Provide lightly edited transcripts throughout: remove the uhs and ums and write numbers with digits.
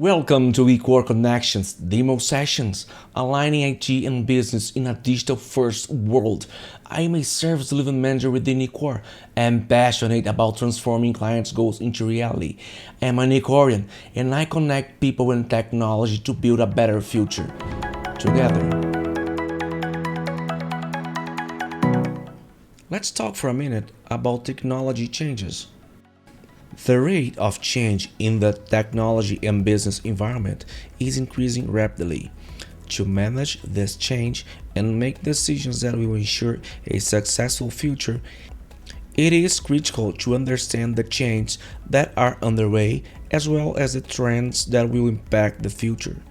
Welcome to Ecore Connections Demo Sessions, aligning IT and business in a digital-first world. I am a service delivery manager within Ecore and passionate about transforming clients' goals into reality. I am an Ecorian and I connect people and technology to build a better future. Together. Let's talk for a minute about technology changes. The rate of change in the technology and business environment is increasing rapidly. To manage this change and make decisions that will ensure a successful future, it is critical to understand the changes that are underway as well as the trends that will impact the future.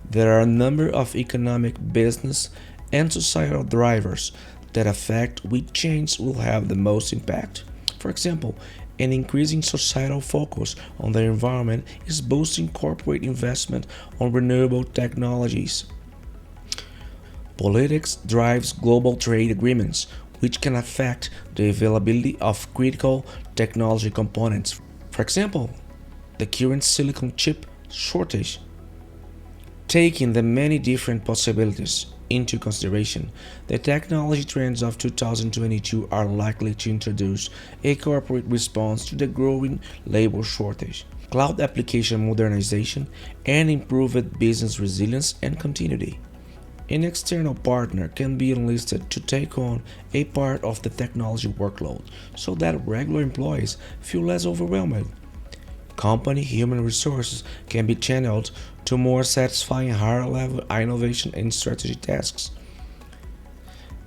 There are a number of economic, business, and societal drivers that affect which change will have the most impact. For example, an increasing societal focus on the environment is boosting corporate investment on renewable technologies. Politics drives global trade agreements, which can affect the availability of critical technology components. For example, the current silicon chip shortage. Taking the many different possibilities into consideration, the technology trends of 2022 are likely to introduce a corporate response to the growing labor shortage, cloud application modernization, and improved business resilience and continuity. An external partner can be enlisted to take on a part of the technology workload so that regular employees feel less overwhelmed. Company human resources can be channeled to more satisfying higher level innovation and strategy tasks.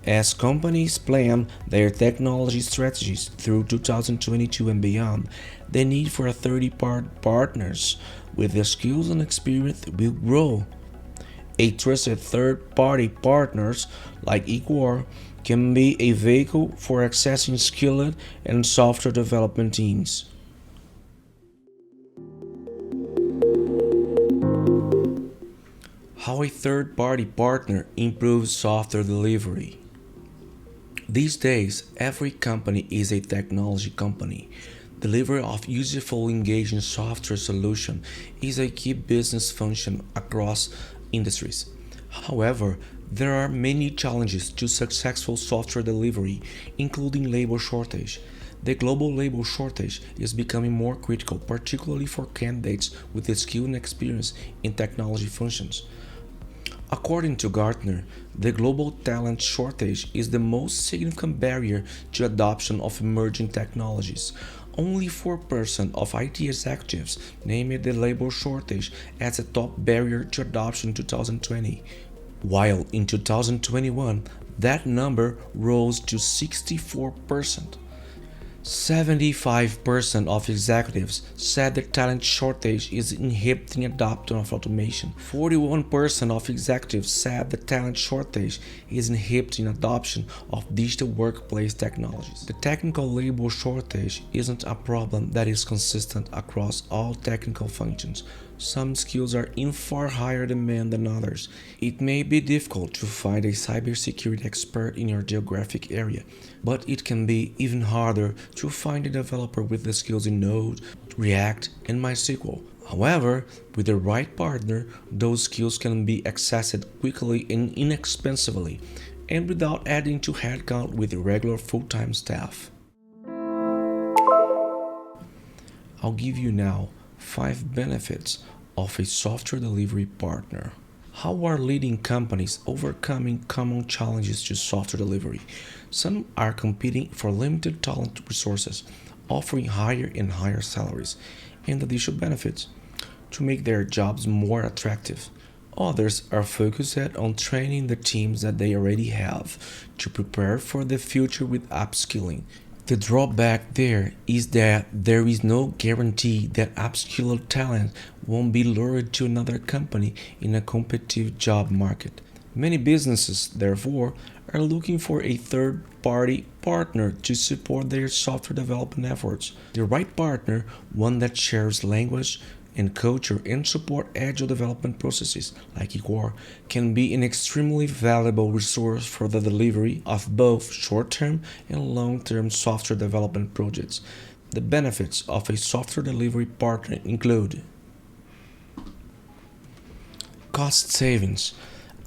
As companies plan their technology strategies through 2022 and beyond, the need for third-party partners with the skills and experience will grow. A trusted third-party partners like Equor can be a vehicle for accessing skilled and software development teams. How a third-party partner improves software delivery. These days, every company is a technology company. Delivery of useful, engaging software solution is a key business function across industries. However, there are many challenges to successful software delivery, including labor shortage. The global labor shortage is becoming more critical, particularly for candidates with the skill and experience in technology functions. According to Gartner, the global talent shortage is the most significant barrier to adoption of emerging technologies. Only 4% of IT executives named the labor shortage as a top barrier to adoption in 2020, while in 2021 that number rose to 64%. 75% of executives said the talent shortage is inhibiting adoption of automation. 41% of executives said the talent shortage is inhibiting adoption of digital workplace technologies. The technical labor shortage isn't a problem that is consistent across all technical functions. Some skills are in far higher demand than others. It may be difficult to find a cybersecurity expert in your geographic area, but it can be even harder to find a developer with the skills in Node, React, and MySQL. However, with the right partner, those skills can be accessed quickly and inexpensively, and without adding to headcount with regular full-time staff. I'll give you now 5 benefits of a software delivery partner. How are leading companies overcoming common challenges to software delivery? Some are competing for limited talent resources, offering higher and higher salaries and additional benefits to make their jobs more attractive. Others are focused on training the teams that they already have to prepare for the future with upskilling. The drawback there is that there is no guarantee that upskilled talent won't be lured to another company in a competitive job market. Many businesses, therefore, are looking for a third-party partner to support their software development efforts. The right partner, one that shares language and culture and support agile development processes like Ecore, can be an extremely valuable resource for the delivery of both short-term and long-term software development projects. The benefits of a software delivery partner include Cost savings.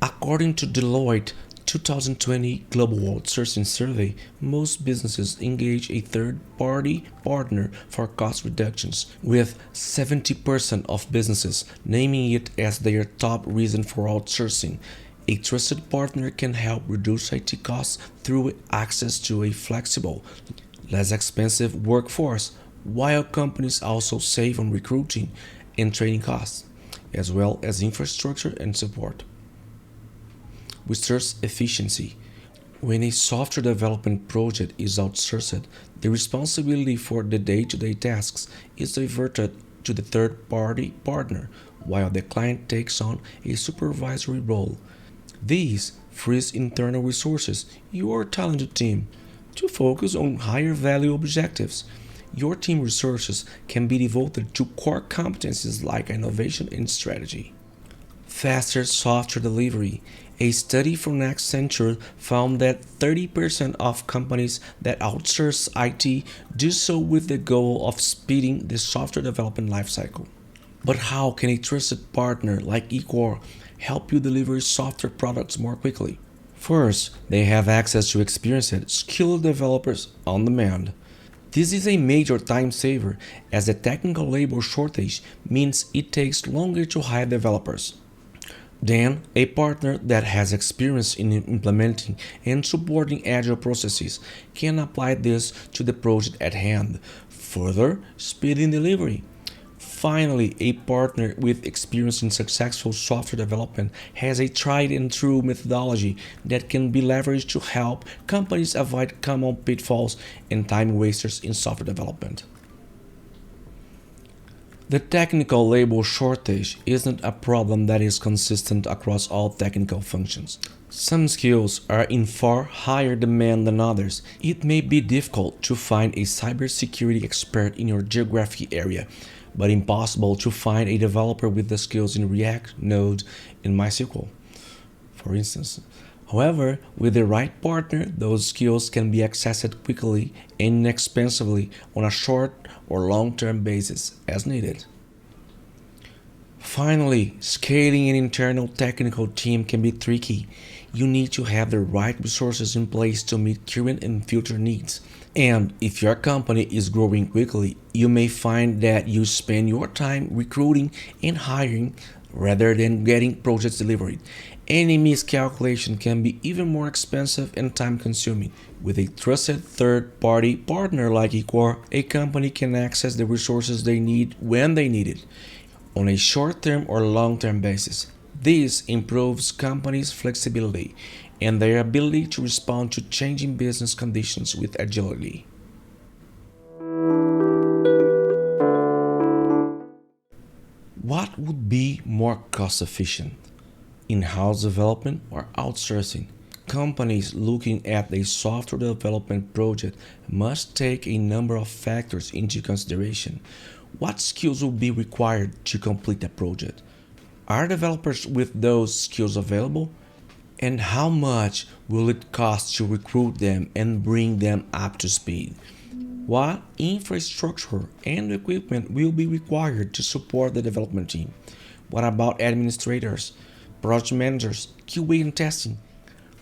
According to Deloitte 2020 Global Outsourcing Survey, most businesses engage a third-party partner for cost reductions, with 70% of businesses naming it as their top reason for outsourcing. A trusted partner can help reduce IT costs through access to a flexible, less expensive workforce, while companies also save on recruiting and training costs, as well as infrastructure and support. Resource efficiency. When a software development project is outsourced, the responsibility for the day-to-day tasks is diverted to the third-party partner, while the client takes on a supervisory role. This frees internal resources, your talented team, to focus on higher value objectives. Your team resources can be devoted to core competencies like innovation and strategy. Faster software delivery. A study from Accenture found that 30% of companies that outsource IT do so with the goal of speeding the software development lifecycle. But how can a trusted partner like Ecor help you deliver software products more quickly? First, they have access to experienced, skilled developers on demand. This is a major time saver as the technical labor shortage means it takes longer to hire developers. Then, a partner that has experience in implementing and supporting agile processes can apply this to the project at hand, further speeding delivery. Finally, a partner with experience in successful software development has a tried and true methodology that can be leveraged to help companies avoid common pitfalls and time wasters in software development. The technical labor shortage isn't a problem that is consistent across all technical functions. Some skills are in far higher demand than others. It may be difficult to find a cybersecurity expert in your geographic area, but impossible to find a developer with the skills in React, Node, and MySQL, for instance. However, with the right partner, those skills can be accessed quickly and inexpensively on a short or long-term basis as needed. Finally, scaling an internal technical team can be tricky. You need to have the right resources in place to meet current and future needs. And if your company is growing quickly, you may find that you spend your time recruiting and hiring rather than getting projects delivered. Any miscalculation can be even more expensive and time consuming. With a trusted third party partner like Ecor, a company can access the resources they need when they need it, on a short term or long term basis. This improves companies' flexibility and their ability to respond to changing business conditions with agility. What would be more cost efficient? In-house development or outsourcing? Companies looking at a software development project must take a number of factors into consideration. What skills will be required to complete a project? Are developers with those skills available? And how much will it cost to recruit them and bring them up to speed? What infrastructure and equipment will be required to support the development team? What about administrators, project managers, QA and testing?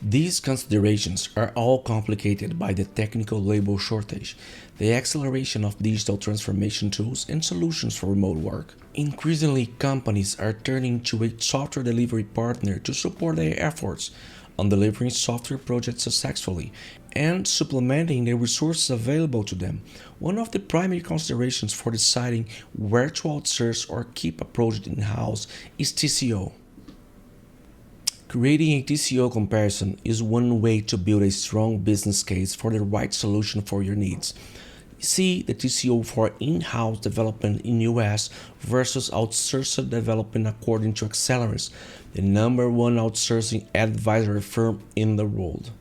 These considerations are all complicated by the technical labor shortage, the acceleration of digital transformation tools and solutions for remote work. Increasingly, companies are turning to a software delivery partner to support their efforts on delivering software projects successfully and supplementing the resources available to them. One of the primary considerations for deciding where to outsource or keep a project in-house is TCO. Creating a TCO comparison is one way to build a strong business case for the right solution for your needs. See the TCO for in-house development in US versus outsourced development according to Accelerus, the number one outsourcing advisory firm in the world.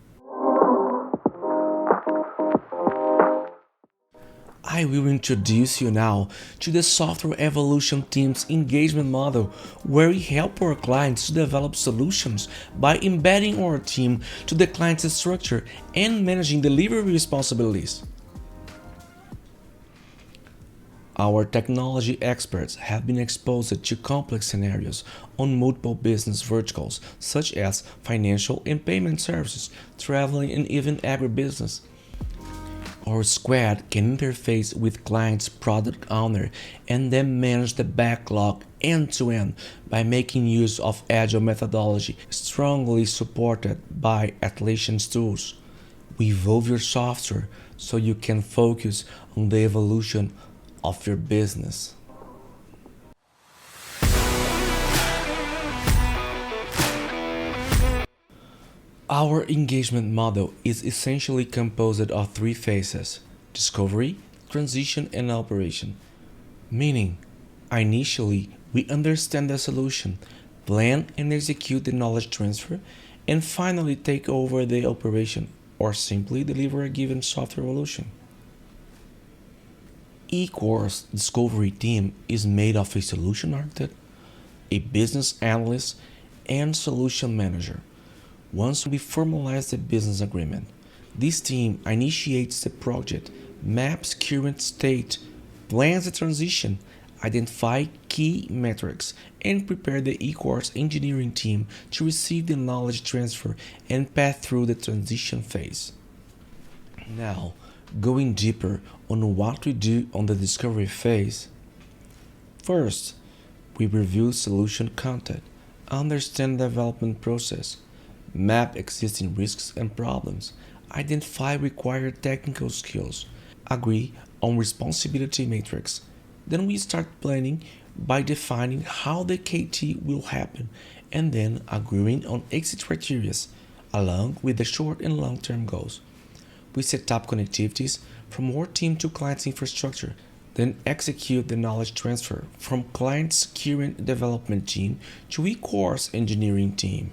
I will introduce you now to the Software Evolution team's engagement model, where we help our clients to develop solutions by embedding our team to the client's structure and managing delivery responsibilities. Our technology experts have been exposed to complex scenarios on multiple business verticals, such as financial and payment services, traveling, and even agribusiness. Our squad can interface with clients' product owner and then manage the backlog end to end by making use of agile methodology strongly supported by Atlassian's tools. We evolve your software so you can focus on the evolution of your business. Our engagement model is essentially composed of three phases: discovery, transition, and operation. Meaning, initially, we understand the solution, plan and execute the knowledge transfer, and finally take over the operation or simply deliver a given software evolution. Ecore's discovery team is made of a solution architect, a business analyst, and solution manager. Once we formalize the business agreement, this team initiates the project, maps current state, plans the transition, identify key metrics, and prepare the eCourse engineering team to receive the knowledge transfer and pass through the transition phase. Now, going deeper on what we do on the discovery phase. First, we review solution content, understand the development process, map existing risks and problems, identify required technical skills, agree on responsibility matrix. Then we start planning by defining how the KT will happen and then agreeing on exit criteria along with the short and long term goals. We set up connectivities from our team to client's infrastructure, then execute the knowledge transfer from client's current development team to eCourse engineering team.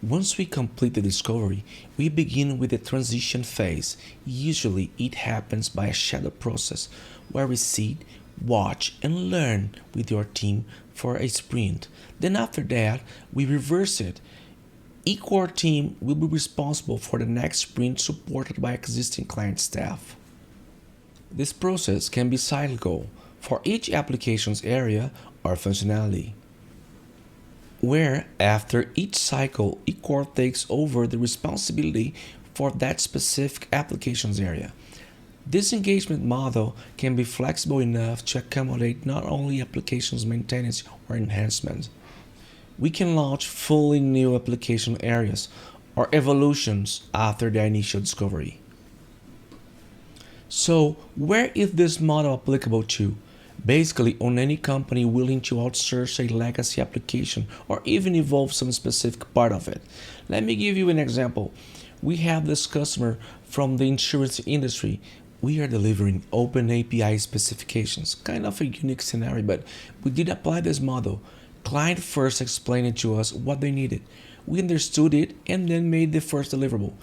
Once we complete the discovery, we begin with the transition phase. Usually, it happens by a shadow process where we sit, watch, and learn with your team for a sprint. Then, after that, we reverse it. Each core team will be responsible for the next sprint supported by existing client staff. This process can be cyclical for each application's area or functionality, where after each cycle, eCore takes over the responsibility for that specific application's area. This engagement model can be flexible enough to accommodate not only applications maintenance or enhancements. We can launch fully new application areas or evolutions after the initial discovery. So, where is this model applicable to? Basically, on any company willing to outsource a legacy application or even evolve some specific part of it. Let me give you an example. We have this customer from the insurance industry. We are delivering open API specifications, kind of a unique scenario, but we did apply this model. Client first explained to us what they needed. We understood it and then made the first deliverable.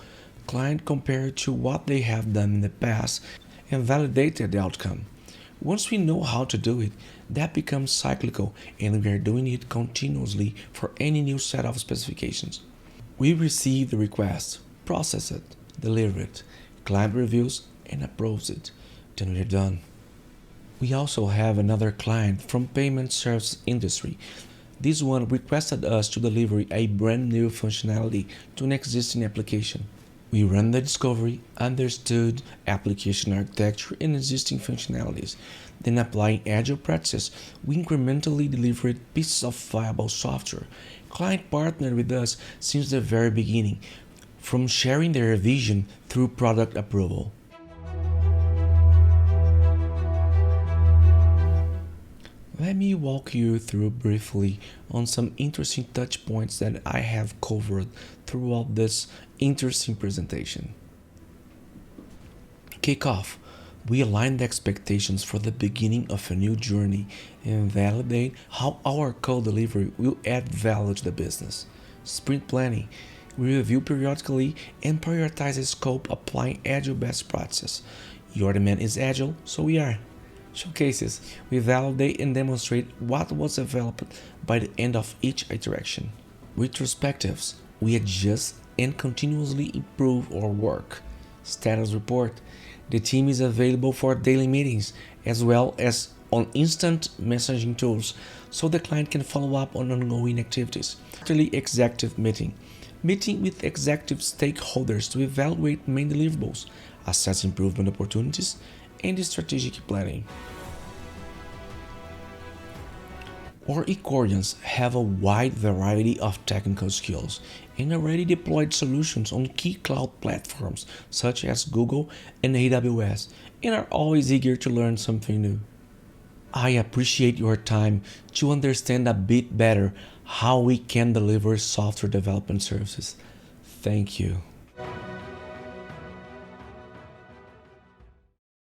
Client compared to what they have done in the past and validated the outcome. Once we know how to do it, that becomes cyclical and we are doing it continuously for any new set of specifications. We receive the request, process it, deliver it, client reviews and approves it. Then we're done. We also have another client from payment service industry. This one requested us to deliver a brand new functionality to an existing application. We ran the discovery, understood application architecture and existing functionalities. Then applying agile practices, we incrementally delivered pieces of viable software. Client partnered with us since the very beginning, from sharing their vision through product approval. Let me walk you through briefly on some interesting touch points that I have covered throughout this interesting presentation. Kick off. We align the expectations for the beginning of a new journey and validate how our code delivery will add value to the business. Sprint planning. We review periodically and prioritize the scope applying agile best practices. Your demand is agile, so we are. Showcases. We validate and demonstrate what was developed by the end of each iteration. Retrospectives. We adjust and continuously improve our work. Status report. The team is available for daily meetings as well as on instant messaging tools so the client can follow up on ongoing activities. Quarterly executive meeting. Meeting with executive stakeholders to evaluate main deliverables, assess improvement opportunities, and strategic planning. Our Ecorians have a wide variety of technical skills and already deployed solutions on key cloud platforms such as Google and AWS and are always eager to learn something new. I appreciate your time to understand a bit better how we can deliver software development services. Thank you.